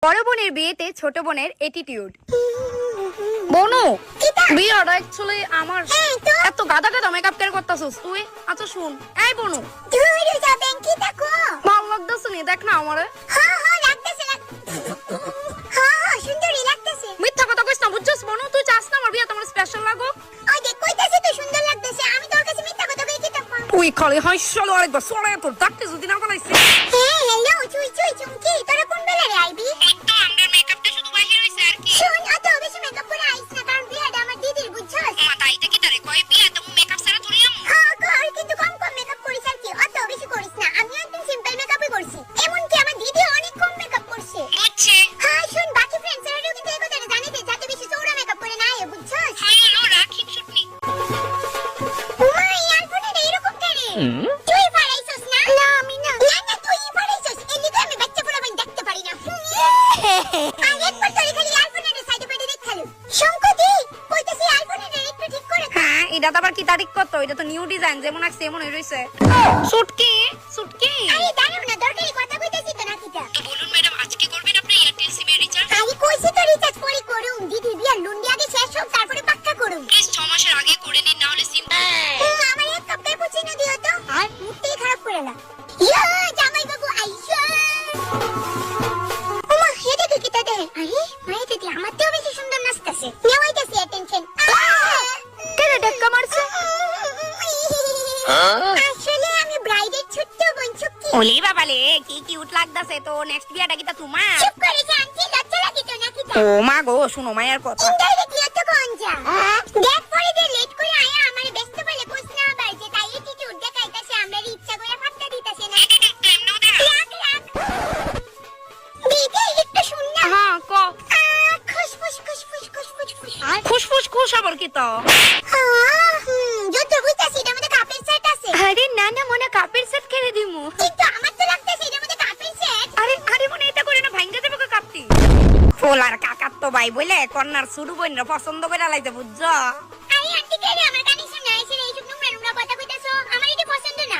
বড় বোনের বিয়েতে ছোট বোনের অ্যাটিটিউড। বনু বিয়েটা অ্যাকচুয়ালি আমার এত গাদা গাদা মেকআপ কেন করতাছস তুই? আচ্ছা শুন, এই বনু তুই যাবেন কি দেখো ভালো লাগতেছে নি, দেখ না আমারে। হ্যাঁ লাগতেছে হ্যাঁ সুন্দরই লাগতেছে। মিথ্যা কথা কইছ না, বুঝছস বনু? তুই চাস না আমার বিয়ে তোমার স্পেশাল লাগো? ওই দেখ কইতাছে তো সুন্দর লাগতেছে, আমি তোর কাছে মিথ্যা কথা কই কি তখন? তুই খালি হাসলো আরেকবার সরে তোর ডাকতে যদি না বলাইছিস। হ্যাঁ হ্যালো চুই চুই চুমকি, তোরা কোন বেলারে আইবি? তো আমাদের মেকআপটা শুধু বাহির হইছে আর কি। শুন অত বেশি মেকআপ করে আইছ না, কারণ বিয়েটা আমার দিদির, বুঝছস? মা তাইতে কি তারে কই বিয়ে তো মেকআপ ছাড়া তুই আম। হ্যাঁ কর, কিন্তু কম কম মেকআপ করিস আর কি, অত বেশি করিস না। আমি একদম সিম্পল মেকআপই করছি, এমনকি আমার দিদি অনেক কম মেকআপ করছে। বুঝছি। হ্যাঁ শুন, বাকি ফ্রেন্ডসরাও কিন্তু এই কথাটা জানিতে যাতে বেশি চৌড়া মেকআপ করে না আয়, বুঝছস? হ্যালো রাখি ছুটনি। ওমা ইয়ারফোনে এরকম করে তুই ফারাইছস না? না আমি না, না না তুই ফারাইছস, এলিগে আমি বাচ্চা পোলাবেন দেখতে পারি না। আগে একবার তোরে খালি ইয়ারফোনের সাইডে পাইতে দেখালু শঙ্কদি কইতাছি ইয়ারফোনের একটু ঠিক করে। হ্যাঁ এটা তো আবার কি তারিখ কত? এটা তো নিউ ডিজাইন, যেমন আছে এমন হই রইছে। সুটকি সুটকি। আরে দাঁড়াও না, দরকারি কথা কইতাছি তো নাকিটা। তো বলুন ম্যাডাম, আজকে করবেন আপনি এয়ারটেল সিম এর রিচার্জ? আমি কইছি তো রিচার্জ পরে করুম, দিদি বিয়ার লুন্ডি আগে শেষ হোক তারপরে পাক্কা করুম। প্লিজ 6 মাসের আগে করে নিন, না হলে সিম। আমার এক কাপ ক্যাপুচিনো দিও তো, আর মুখটাই খারাপ করে না। ইয়া জামাই বাবু আইসা। ওমা হেডে কি কিতা দে? আরে মাইতে দি আমার তো বেশি সুন্দর নাচতাছে, নেওয়াইতাছে অ্যাটেনশন। কেরে ধাক্কা মারছে? আসলে আমি ব্রাইডের ছোট্ট বোন চুক্তি। ওলি বাবালে কি কিউট লাগতাছে তো। নেক্সট বিয়াটা কি তা তোমার? চুপ করে জানছি, লজ্জা লাগে তো নাকি? ও মা গো, শুনো মায়ের কথা। ইনডাইরেক্টলি তো গঞ্জা। দেখ পরে দে লেট করে আয়া আমারে ব্যস্ত বলে কোস না আবার যে তাই অ্যাটিটিউড দেখাইতাছে, আমরা ইচ্ছা করে ফাটটা দিতাছে না। রাখ রাখ দিদি একটু শুন না। হ্যাঁ ক। খুশফুস খুশফুস খুশফুস খুশ। খুশফুস খুশ আবার কি তো? যত বুঝতাছি এটার মধ্যে কাপের সেট আছে। আরে না না, মনে কাপের সেট কেড়ে দিমু। কিন্তু আমার তো লাগতেছে এটার মধ্যে কাপের সেট। আরে আরে মনে এটা করে না, ভাঙ্গা যাবে কো কাপটি। ফুলার কাকার তো ভাই বলে কন্যার শুরু বইনরা পছন্দ করে লাইতে, বুঝছো? আরে আন্টি কেন আমার কানে শুনে আইছে এই সব নোংরা নোংরা কথা কইতাছো? আমার এটা পছন্দ না।